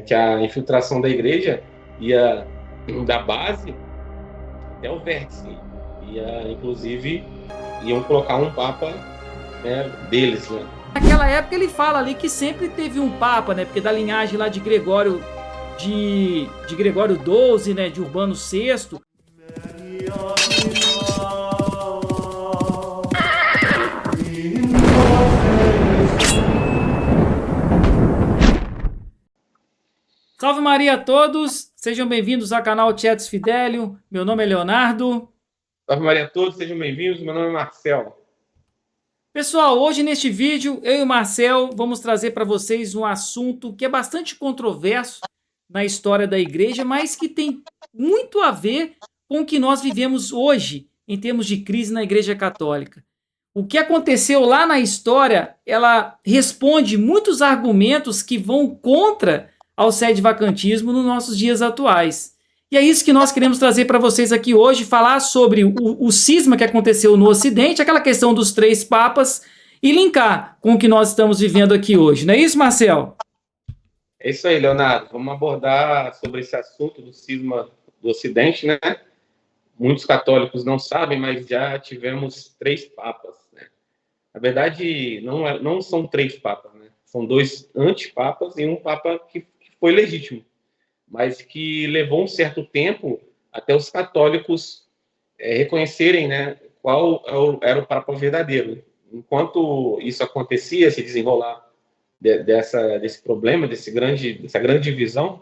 que a infiltração da igreja ia da base até o vértice. Inclusive, iam colocar um papa, né, deles, né? Naquela época ele fala ali que sempre teve um papa, né? Porque da linhagem lá de Gregório de Gregório XII, né? De Urbano VI. Salve Maria a todos, sejam bem-vindos ao canal Tietos Fidelio. Meu nome é Leonardo. Salve Maria a todos, sejam bem-vindos. Meu nome é Marcelo. Pessoal, hoje neste vídeo, eu e o Marcel vamos trazer para vocês um assunto que é bastante controverso na história da igreja, mas que tem muito a ver com o que nós vivemos hoje em termos de crise na igreja católica. O que aconteceu lá na história, ela responde muitos argumentos que vão contra ao sede-vacantismo nos nossos dias atuais. E é isso que nós queremos trazer para vocês aqui hoje, falar sobre o cisma que aconteceu no Ocidente, aquela questão dos 3 papas, e linkar com o que nós estamos vivendo aqui hoje. Não é isso, Marcel? É isso aí, Leonardo. Vamos abordar sobre esse assunto do cisma do Ocidente, né? Muitos católicos não sabem, mas já tivemos 3 papas, né? Na verdade, não são 3 papas, né? São 2 antipapas e um papa que foi legítimo, mas que levou um certo tempo até os católicos reconhecerem, né, qual era o papa verdadeiro. Enquanto isso acontecia, se desenrolar desse problema, dessa grande divisão,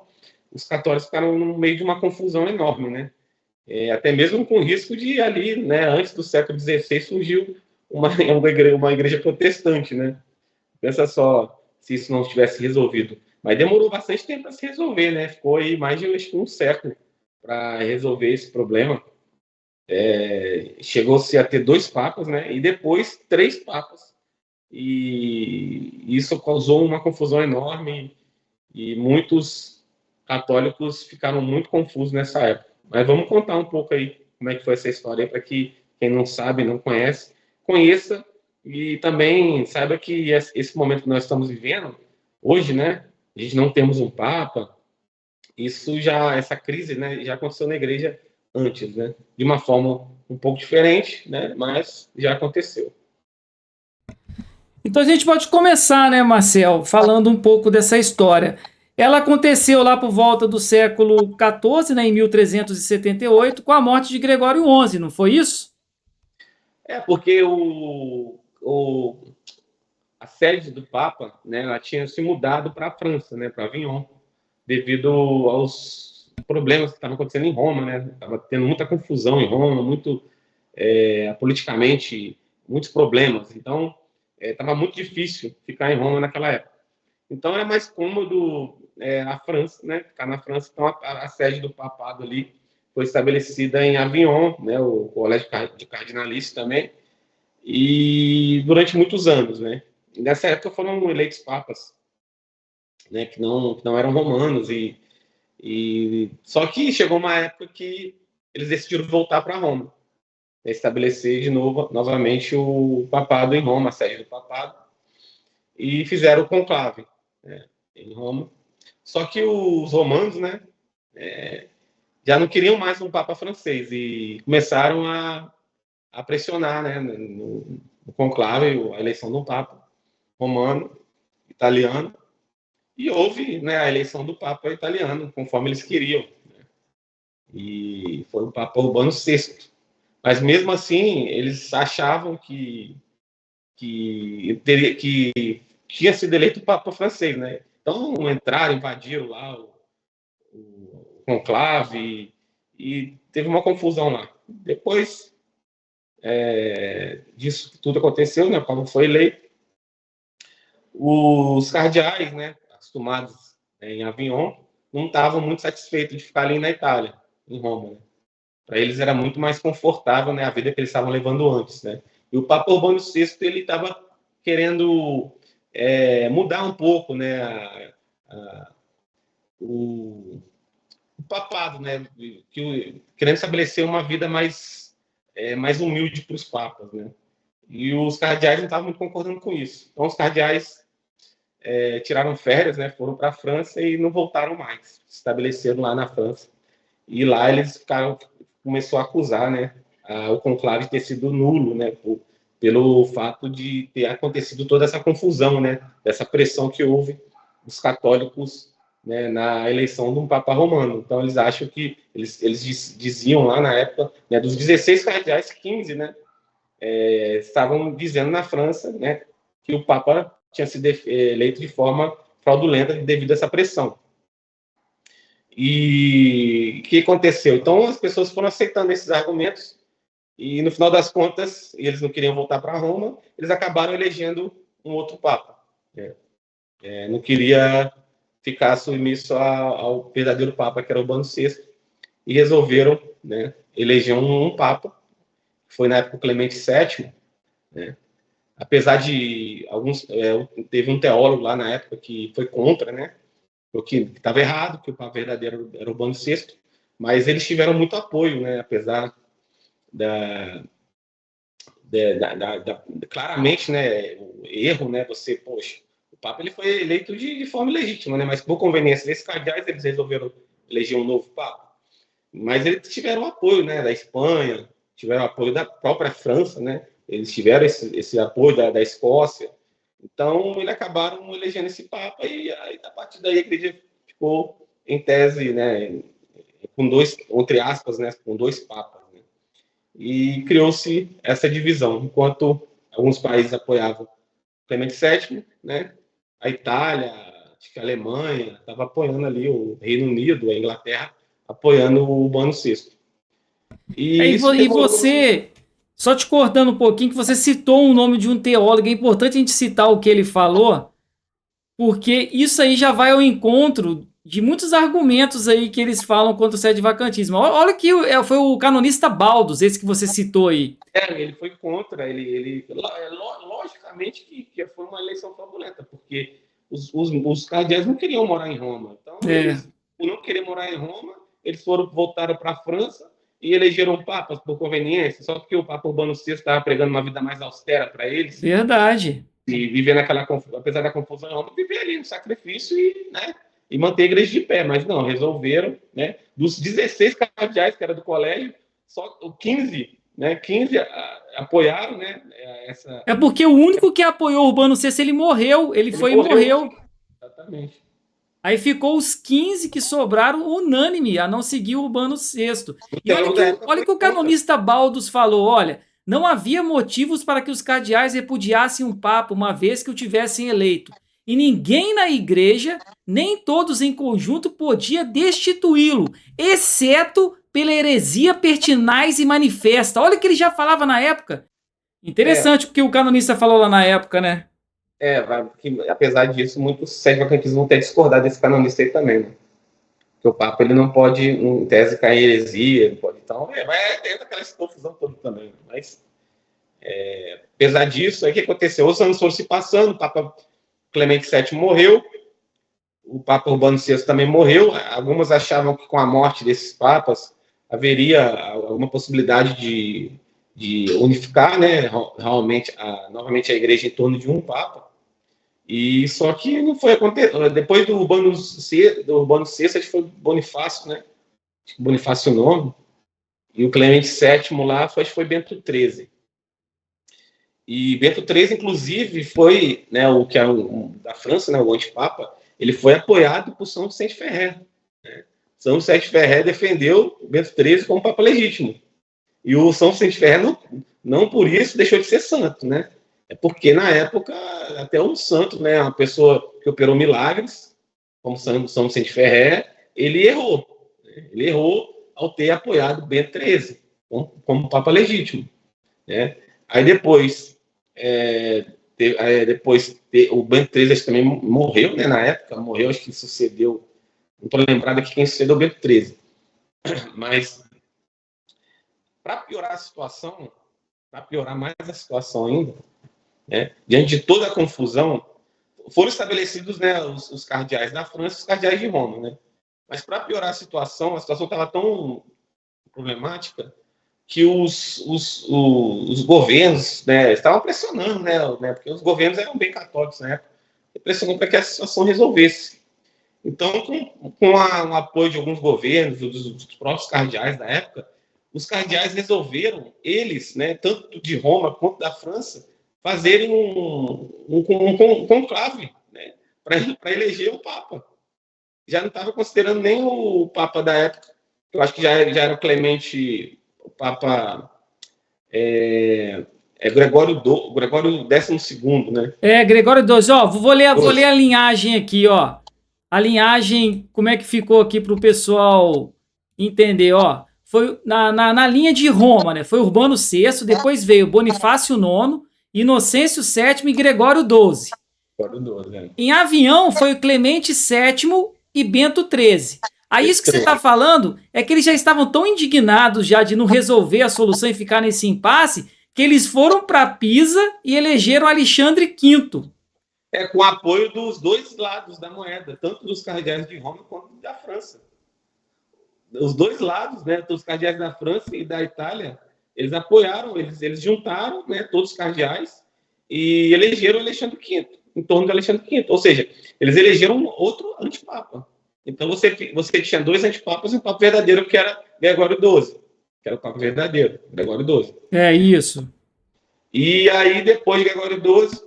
os católicos ficaram no meio de uma confusão enorme, né? Até mesmo com o risco de ali, né, antes do século XVI, surgiu uma igreja protestante, né? Pensa só se isso não tivesse resolvido. Mas demorou bastante tempo para se resolver, né? Ficou aí mais de um século para resolver esse problema. Chegou-se a ter 2 papas, né? E depois 3 papas. E isso causou uma confusão enorme e muitos católicos ficaram muito confusos nessa época. Mas vamos contar um pouco aí como é que foi essa história para que quem não sabe, não conhece, conheça e também saiba que esse momento que nós estamos vivendo hoje, né? A gente não temos um papa. Essa crise, né, já aconteceu na igreja antes, né? De uma forma um pouco diferente, né? Mas já aconteceu. Então a gente pode começar, né, Marcel, falando um pouco dessa história. Ela aconteceu lá por volta do século XIV, né, em 1378, com a morte de Gregório XI, não foi isso? Porque a sede do Papa, né, ela tinha se mudado para a França, né, para Avignon, devido aos problemas que estavam acontecendo em Roma, né? Estava tendo muita confusão em Roma, politicamente, muitos problemas. Então, estava muito difícil ficar em Roma naquela época. Então, é mais cômodo a França, né? Ficar na França. Então, a sede do papado ali foi estabelecida em Avignon, né? O colégio de cardinalice também, e durante muitos anos, né? E nessa época foram eleitos papas, né? Que não eram romanos e só que chegou uma época que eles decidiram voltar para Roma, estabelecer de novo, novamente o papado em Roma, a sede do papado, e fizeram o conclave, né, em Roma. Só que os romanos, né, já não queriam mais um papa francês e começaram a pressionar, né, no conclave, a eleição de um papa romano, italiano, e houve, né, a eleição do papa italiano, conforme eles queriam. Né, e foi o papa Urbano VI. Mas mesmo assim, eles achavam que tinha sido eleito o Papa francês, né? Então entraram, invadiram lá o conclave e teve uma confusão lá. Depois disso que tudo aconteceu, né? O Papa foi eleito. Os cardeais, né, acostumados em Avignon, não estavam muito satisfeitos de ficar ali na Itália, em Roma, né? Para eles era muito mais confortável, né, a vida que eles estavam levando antes, né? E o Papa Urbano VI, ele estava querendo mudar um pouco, né, o papado, né, querendo estabelecer uma vida mais humilde para os papas, né? E os cardeais não estavam muito concordando com isso. Então os cardeais tiraram férias, né, foram para a França e não voltaram mais, se estabeleceram lá na França. E lá eles começou a acusar, né, o conclave de ter sido nulo, né, pelo fato de ter acontecido toda essa confusão, né, dessa pressão que houve dos católicos, né, na eleição de um Papa Romano. Então eles acham que eles diziam lá na época, né, dos 16 cardeais, 15, né, estavam dizendo na França, né, que o Papa tinha sido eleito de forma fraudulenta devido a essa pressão. E o que aconteceu? Então as pessoas foram aceitando esses argumentos e no final das contas, eles não queriam voltar para Roma, eles acabaram elegendo um outro Papa. Não queria ficar submisso ao verdadeiro Papa, que era Urbano VI, e resolveram, né, eleger um Papa, que foi na época o Clemente VII, né? Apesar de alguns... teve um teólogo lá na época que foi contra, né? Que estava errado, que o Papa verdadeiro era Urbano VI, mas eles tiveram muito apoio, né? Apesar claramente, né, o erro, né? Poxa, o Papa ele foi eleito de forma legítima, né? Mas por conveniência desses cardeais, eles resolveram eleger um novo Papa. Mas eles tiveram apoio, né, da Espanha, tiveram apoio da própria França, né? Eles tiveram esse apoio da Escócia. Então, eles acabaram elegendo esse Papa e aí, a partir daí a igreja ficou, em tese, né, com dois, entre aspas, né, com dois Papas. Né? E criou-se essa divisão. Enquanto alguns países apoiavam Clemente VII, né, a Itália, acho que a Alemanha, estava apoiando ali o Reino Unido, a Inglaterra, apoiando o Urbano VI. E você, só te cortando um pouquinho, que você citou o nome de um teólogo, é importante a gente citar o que ele falou, porque isso aí já vai ao encontro de muitos argumentos aí que eles falam contra o sedevacantismo. Olha que foi o canonista Baldos, esse que você citou aí. Ele foi contra, logicamente que foi uma eleição fraudulenta, porque os cardeais não queriam morar em Roma. Então, eles, por não querer morar em Roma, eles voltaram para a França e elegeram papas por conveniência, só porque o Papa Urbano VI estava pregando uma vida mais austera para eles. Verdade. E viver apesar da confusão em Roma, viver ali no sacrifício e manter a igreja de pé. Mas não, resolveram, né? Dos 16 cardeais que era do colégio, só 15, né? 15 apoiaram, né? É porque o único que apoiou o Urbano VI, ele morreu. Ele foi e morreu. Exatamente. Aí ficou os 15 que sobraram unânime a não seguir o Urbano VI. E olha que o canonista Baldos falou, olha, não havia motivos para que os cardeais repudiassem um papa uma vez que o tivessem eleito. E ninguém na igreja, nem todos em conjunto, podia destituí-lo, exceto pela heresia pertinaz e manifesta. Olha o que ele já falava na época. Interessante o que o canonista falou lá na época, né? Apesar disso, muitos sedevacantistas vão ter discordado desse canonista aí também, né? Que o Papa ele não pode, em tese, cair em heresia, não pode. Então, vai ter aquela confusão toda também. Mas, apesar disso, aí o que aconteceu? Os anos foram se passando, o Papa Clemente VII morreu, o Papa Urbano VI também morreu. Algumas achavam que com a morte desses papas haveria alguma possibilidade de unificar, né, realmente, novamente a igreja em torno de um papa. E só que não foi acontecer. Depois do Urbano VI, acho que foi Bonifácio, né? Bonifácio IX. E o Clemente VII lá, acho que foi Bento XIII. E Bento XIII, inclusive, foi, né, o que é da França, né, o antipapa, ele foi apoiado por São Vicente Ferrer. Né? São Vicente Ferrer defendeu Bento XIII como papa legítimo. E o São Vicente Ferrer não por isso deixou de ser santo, né? É porque, na época, até um santo, né, uma pessoa que operou milagres, como São Vicente Ferrer, ele errou. Ele errou ao ter apoiado Bento XIII como Papa legítimo. Né? Aí depois, o Bento XIII também morreu, né, na época, morreu, acho que sucedeu, não estou lembrado aqui quem sucedeu o Bento XIII. Mas, para piorar a situação, para piorar mais a situação ainda, né, diante de toda a confusão, foram estabelecidos, né, os cardeais da França e os cardeais de Roma. Né? Mas, para piorar a situação estava tão problemática que os governos, né, estavam pressionando, né, porque os governos eram bem católicos na época, e pressionou para que a situação resolvesse. Então, com o apoio de alguns governos, dos próprios cardeais da época, os cardeais resolveram, eles, né, tanto de Roma quanto da França, fazerem um conclave, né, para eleger o Papa. Já não estava considerando nem o Papa da época, eu acho que já era Clemente, o Papa Gregório XII, né? Gregório XII, ó, vou ler a linhagem aqui, ó. A linhagem, como é que ficou aqui para o pessoal entender, ó. Foi na linha de Roma, né? Foi Urbano VI, depois veio Bonifácio IX, Inocêncio VII e Gregório XII. Em avião foi o Clemente VII e Bento XIII. Aí isso que você está falando é que eles já estavam tão indignados já de não resolver a solução e ficar nesse impasse que eles foram para Pisa e elegeram Alexandre V. Com apoio dos dois lados da moeda, tanto dos cardeais de Roma quanto da França. Os dois lados, né, dos cardeais da França e da Itália, eles apoiaram, eles juntaram, né, todos os cardeais e elegeram Alexandre V, em torno de Alexandre V. Ou seja, eles elegeram outro antipapa. Então você tinha dois antipapas e um papa verdadeiro, que era Gregório XII, que era o papa verdadeiro, Gregório XII. É isso. E aí, depois de Gregório XII,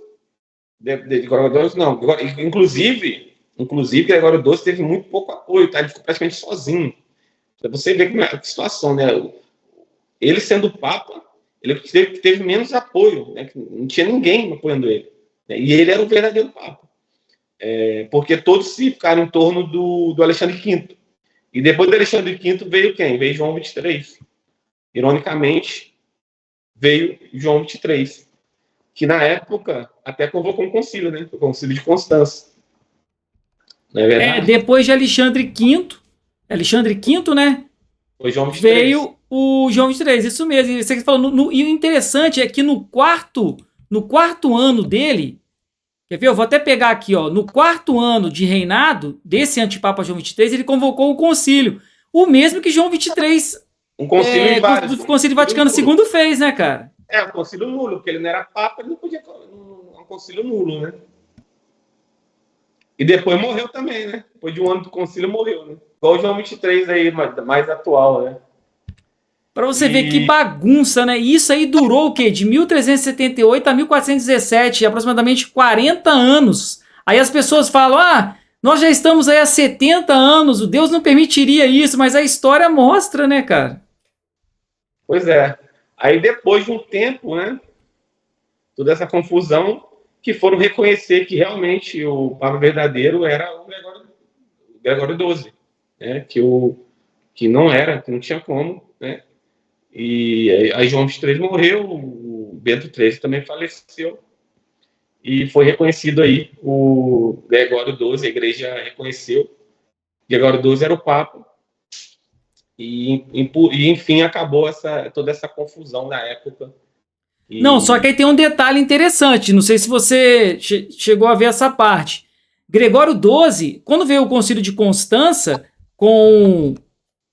inclusive Gregório XII teve muito pouco apoio, tá? Ele ficou praticamente sozinho. Pra você ver como é a situação, né? Ele sendo Papa, ele teve menos apoio, né? Não tinha ninguém apoiando ele. Né? E ele era o verdadeiro Papa. Porque todos se ficaram em torno do Alexandre V. E depois do Alexandre V veio quem? Veio João XXIII. Ironicamente, veio João XXIII, que na época até convocou um concílio, né? O concílio de Constança. Não é verdade? Depois de Alexandre V, né? Foi João XXIII. Veio o João XXIII, isso mesmo. E você falou, e o interessante é que no quarto ano dele, quer ver? Eu vou até pegar aqui, ó. No quarto ano de reinado desse antipapa João XXIII, ele convocou o concílio, o mesmo que João XXIII, um concílio do Concílio Vaticano II fez, né, cara? Um concílio nulo, porque ele não era papa, ele não podia. Um concílio nulo, né? E depois morreu também, né? Depois de um ano do concílio, morreu, né? Igual o João XXIII aí, mais atual, né? Pra você ver que bagunça, né? E isso aí durou o quê? De 1378 a 1417, aproximadamente 40 anos. Aí as pessoas falam, nós já estamos aí há 70 anos, o Deus não permitiria isso, mas a história mostra, né, cara? Pois é. Aí depois de um tempo, né? Toda essa confusão, que foram reconhecer que realmente o Papa verdadeiro era o Gregório XII, né? Que não era, que não tinha como, né? E aí João XXIII morreu, o Bento XIII também faleceu, e foi reconhecido aí o Gregório XII, a igreja reconheceu, Gregório XII era o Papa, e enfim acabou toda essa confusão na época. Não, só que aí tem um detalhe interessante, não sei se você chegou a ver essa parte. Gregório XII, quando veio o concílio de Constança, com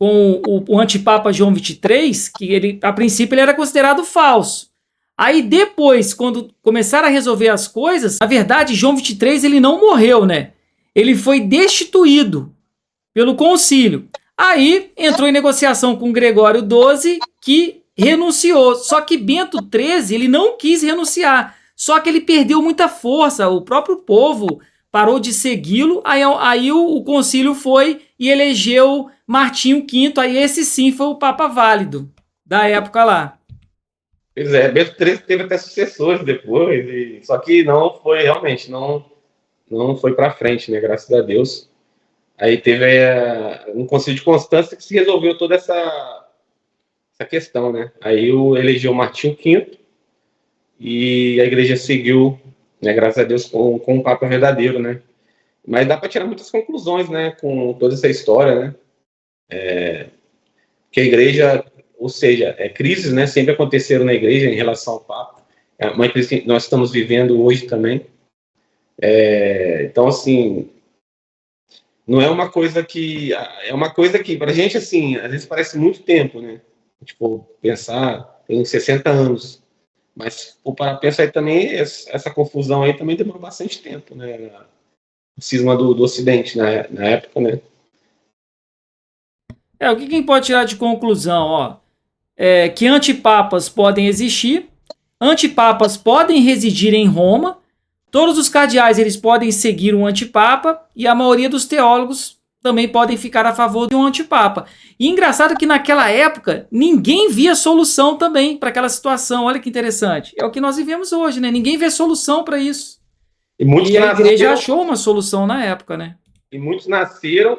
o antipapa João XXIII, que ele, a princípio ele era considerado falso. Aí depois, quando começaram a resolver as coisas, na verdade João XXIII ele não morreu, né? Ele foi destituído pelo concílio. Aí entrou em negociação com Gregório XII, que renunciou. Só que Bento XIII ele não quis renunciar. Só que ele perdeu muita força. O próprio povo parou de segui-lo. Aí o concílio foi e elegeu Martinho V. Aí esse sim foi o Papa válido da época lá. Pois é, Bento XIII teve até sucessores depois. Só que não foi realmente, não foi para frente, né? Graças a Deus. Aí teve um concílio de Constância que se resolveu toda essa questão, né? Aí elegeu Martinho V e a igreja seguiu, né, graças a Deus, com o Papa verdadeiro, né? Mas dá para tirar muitas conclusões, né, com toda essa história, né? Que a igreja, ou seja, crises, né, sempre aconteceram na igreja em relação ao Papa. É uma crise que nós estamos vivendo hoje também. Então, assim, não é uma coisa que... É uma coisa que, para a gente, assim, às vezes parece muito tempo, né? Tipo, pensar, tem 60 anos. Mas para pensar aí também, essa confusão aí também demorou bastante tempo, né? O cisma do Ocidente na época, né? O que quem pode tirar de conclusão, ó? Que antipapas podem existir, antipapas podem residir em Roma, todos os cardeais eles podem seguir um antipapa e a maioria dos teólogos também podem ficar a favor de um antipapa. E engraçado que naquela época ninguém via solução também para aquela situação. Olha que interessante. É o que nós vivemos hoje, né? Ninguém vê solução para isso. E a igreja achou uma solução na época, né? E muitos nasceram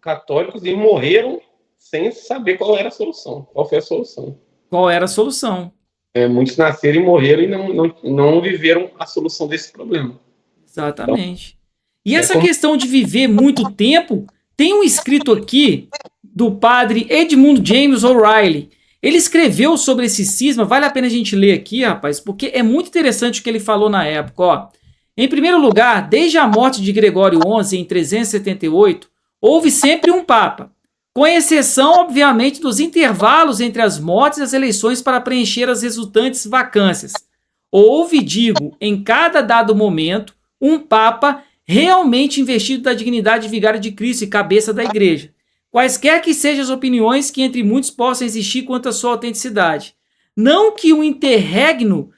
católicos e morreram sem saber qual era a solução. Qual foi a solução? Qual era a solução? Muitos nasceram e morreram e não viveram a solução desse problema. Exatamente. Então, e essa questão de viver muito tempo, tem um escrito aqui do padre Edmund James O'Reilly. Ele escreveu sobre esse cisma, vale a pena a gente ler aqui, rapaz, porque é muito interessante o que ele falou na época. Ó. Em primeiro lugar, desde a morte de Gregório XI em 378, houve sempre um papa, com exceção, obviamente, dos intervalos entre as mortes e as eleições para preencher as resultantes vacâncias. Houve, digo, em cada dado momento, um papa realmente investido da dignidade de vigário de Cristo e cabeça da igreja. Quaisquer que sejam as opiniões que entre muitos possam existir quanto à sua autenticidade. Não que o interregno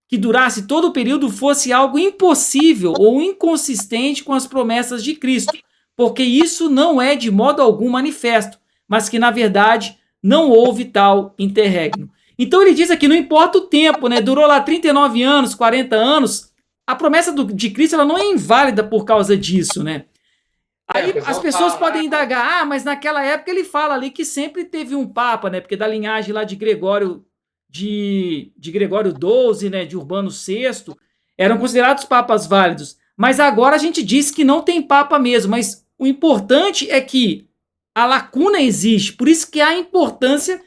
que durasse todo o período fosse algo impossível ou inconsistente com as promessas de Cristo, porque isso não é de modo algum manifesto, mas que, na verdade, não houve tal interregno. Então ele diz aqui, não importa o tempo, né? Durou lá 39 anos, 40 anos, a promessa de Cristo ela não é inválida por causa disso, né? Aí as pessoas podem indagar, mas naquela época ele fala ali que sempre teve um papa, né? Porque da linhagem lá de Gregório de Gregório XII, né? De Urbano VI, eram considerados papas válidos. Mas agora a gente diz que não tem papa mesmo. Mas o importante é que a lacuna existe. Por isso que há a importância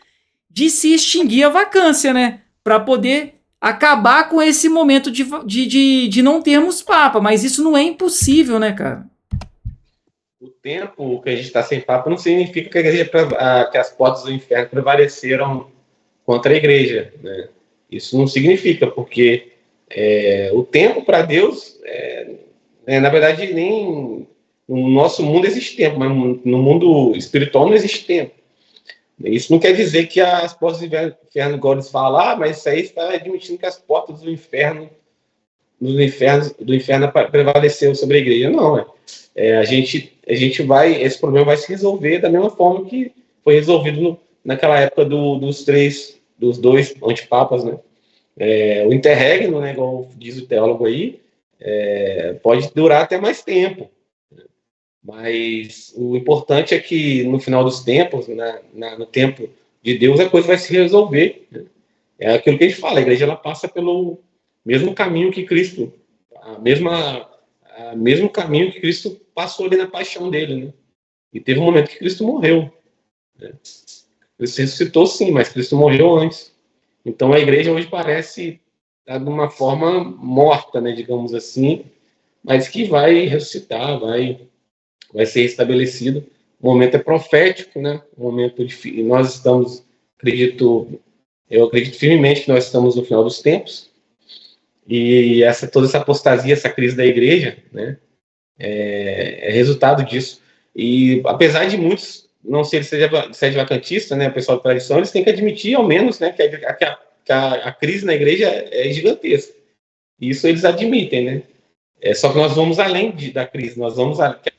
de se extinguir a vacância, né? Para poder acabar com esse momento de não termos papa. Mas isso não é impossível, né, cara? O tempo que a gente está sem papa não significa que, que as portas do inferno prevaleceram contra a igreja, né? Isso não significa, porque o tempo para Deus, na verdade, nem no nosso mundo existe tempo, mas no mundo espiritual não existe tempo. Isso não quer dizer que as portas do inferno, igual eles falam, mas isso aí está admitindo que as portas do inferno prevaleceu sobre a igreja. Não, a gente vai, esse problema vai se resolver da mesma forma que foi resolvido naquela época dos dois antipapas, né? O interregno, né, igual diz o teólogo aí, pode durar até mais tempo. Mas o importante é que no final dos tempos, no tempo de Deus, a coisa vai se resolver, né? É aquilo que a gente fala, a igreja ela passa pelo mesmo caminho que Cristo, mesmo caminho que Cristo passou ali na paixão dele, né? E teve um momento que Cristo morreu, né? Cristo ressuscitou sim, mas Cristo morreu antes. Então a igreja hoje parece estar de uma forma morta, né, digamos assim, mas que vai ressuscitar, vai ser estabelecido. O momento é profético, né? O momento de nós estamos, eu acredito firmemente que nós estamos no final dos tempos. E toda essa apostasia, essa crise da igreja, né, é resultado disso. E apesar de muitos não serem sede-vacantistas, né, o pessoal da tradição, eles têm que admitir, ao menos, né, que a crise na igreja é gigantesca. Isso eles admitem, né? Só que nós vamos além da crise.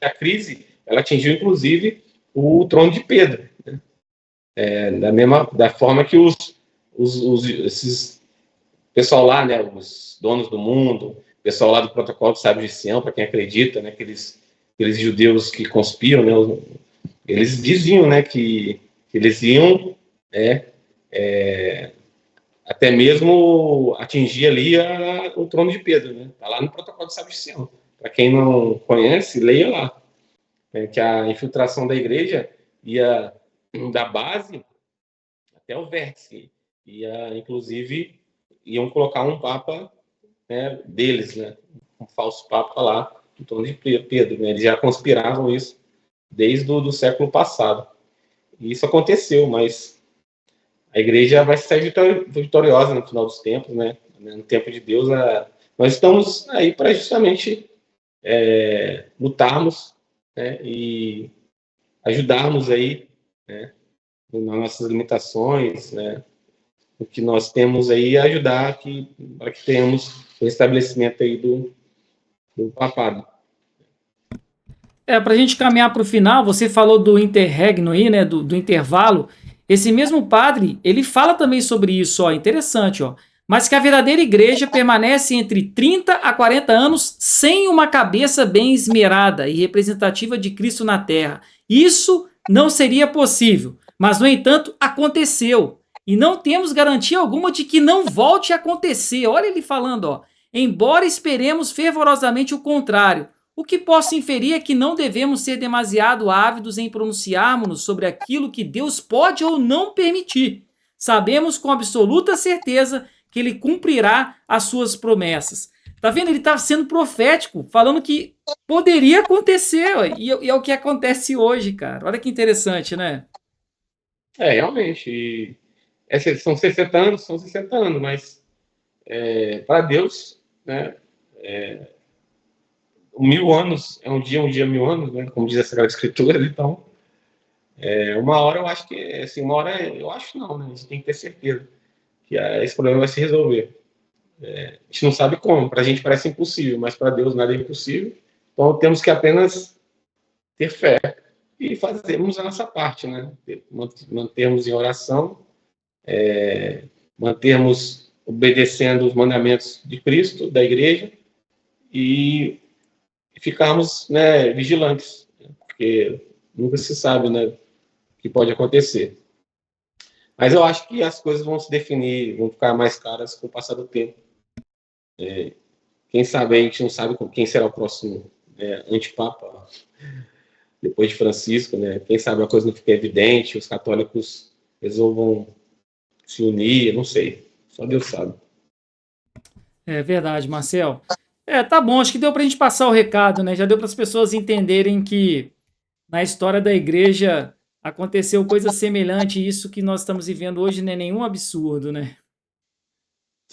A crise ela atingiu, inclusive, o trono de Pedro, né? Da forma que esses pessoal lá, né, os donos do mundo, pessoal lá do protocolo do Sábio de Sião, para quem acredita, né, aqueles judeus que conspiram, né, eles diziam, né, que eles iam até mesmo atingir ali o trono de Pedro, né? Está lá no protocolo do Sábio de Sião. Para quem não conhece, leia lá. Que a infiltração da igreja ia da base até o vértice. Inclusive, iam colocar um papa, né, deles, né? Um falso papa lá no trono de Pedro, né? Eles já conspiravam isso desde o século passado. E isso aconteceu, mas a igreja vai sair vitoriosa no final dos tempos, né? No tempo de Deus, nós estamos aí para justamente lutarmos, né? E ajudarmos aí, né? Nas nossas limitações, né? O que nós temos aí, ajudar para que tenhamos o estabelecimento aí do papado. Para a gente caminhar para o final, você falou do interregno aí, né, do intervalo. Esse mesmo padre, ele fala também sobre isso, ó, interessante, ó. Mas que a verdadeira igreja permanece entre 30 a 40 anos sem uma cabeça bem esmerada e representativa de Cristo na Terra. Isso não seria possível, mas, no entanto, aconteceu. E não temos garantia alguma de que não volte a acontecer. Olha ele falando, ó. Embora esperemos fervorosamente o contrário, o que posso inferir é que não devemos ser demasiado ávidos em pronunciarmos-nos sobre aquilo que Deus pode ou não permitir. Sabemos com absoluta certeza que Ele cumprirá as suas promessas. Tá vendo? Ele está sendo profético, falando que poderia acontecer, ó, e é o que acontece hoje, cara. Olha que interessante, né? Realmente. São 60 anos, mas para Deus, né? 1000 anos é um dia 1000 anos, né? Como diz a Sagrada Escritura. Então, uma hora eu acho que, assim, eu acho não, né? A gente tem que ter certeza que esse problema vai se resolver. A gente não sabe como, para a gente parece impossível, mas para Deus nada é impossível. Então temos que apenas ter fé e fazermos a nossa parte, né? Mantermos em oração, mantermos obedecendo os mandamentos de Cristo, da igreja, e ficarmos, né, vigilantes, porque nunca se sabe, né, o que pode acontecer. Mas eu acho que as coisas vão se definir, vão ficar mais claras com o passar do tempo. Quem sabe, a gente não sabe quem será o próximo antipapa, depois de Francisco, né? Quem sabe a coisa não fica evidente, os católicos resolvam se unir, eu não sei. Só Deus sabe. É verdade, Marcel. Tá bom, acho que deu pra gente passar o recado, né? Já deu para as pessoas entenderem que na história da igreja aconteceu coisa semelhante, e isso que nós estamos vivendo hoje não é nenhum absurdo, né?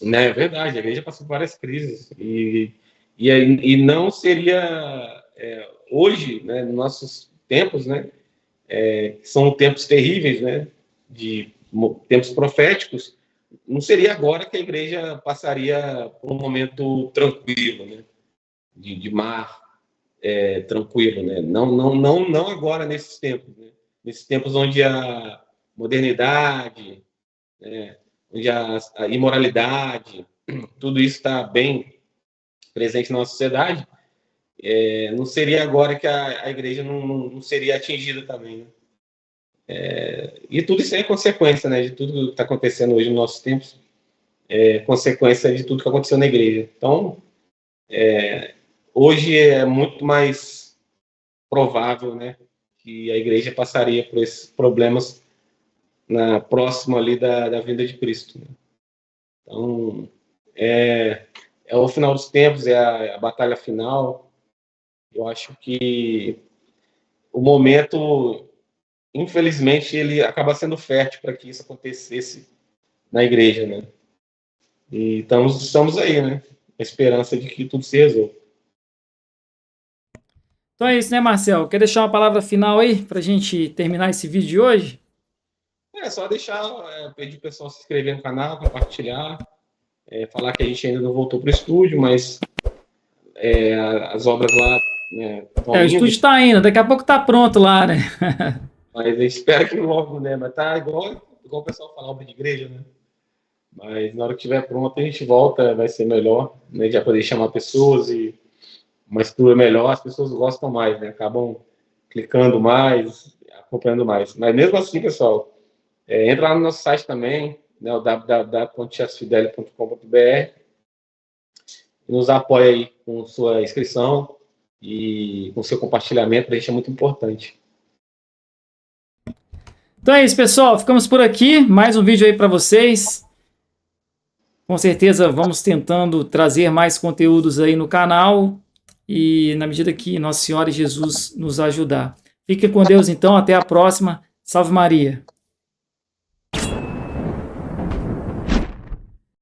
É verdade, a igreja passou por várias crises e não seria hoje, né, nos nossos tempos, né, são tempos terríveis, né, de tempos proféticos. Não seria agora que a igreja passaria por um momento tranquilo, né, de mar tranquilo, né? Não agora nesses tempos, né? Nesses tempos onde a modernidade, né, onde a imoralidade, tudo isso está bem presente na nossa sociedade, não seria agora que a igreja não seria atingida também, né? E tudo isso é consequência, né, de tudo que está acontecendo hoje nos nossos tempos, consequência de tudo que aconteceu na igreja. Então, hoje é muito mais provável, né, que a igreja passaria por esses problemas próximo ali da vinda de Cristo, né? Então, é o final dos tempos, é a batalha final. Eu acho que o momento, infelizmente, ele acaba sendo fértil para que isso acontecesse na igreja, né? E estamos aí, né? A esperança de que tudo se resolva. Então é isso, né, Marcel? Quer deixar uma palavra final aí para a gente terminar esse vídeo de hoje? Só deixar, pedir o pessoal se inscrever no canal, compartilhar, falar que a gente ainda não voltou para o estúdio, mas as obras lá, né, estão O estúdio está indo, daqui a pouco está pronto lá, né? Mas eu espero que logo, né? Mas tá igual o pessoal fala, obra de igreja, né? Mas na hora que estiver pronto, a gente volta, vai ser melhor, né? Já poder chamar pessoas e uma estrutura melhor, as pessoas gostam mais, né? Acabam clicando mais, acompanhando mais. Mas mesmo assim, pessoal, entra lá no nosso site também, né? O www.chasfidele.com.br, nos apoia aí com sua inscrição e com seu compartilhamento, a gente é muito importante. Então é isso, pessoal. Ficamos por aqui. Mais um vídeo aí para vocês. Com certeza vamos tentando trazer mais conteúdos aí no canal e na medida que Nossa Senhora e Jesus nos ajudar. Fique com Deus então. Até a próxima. Salve Maria.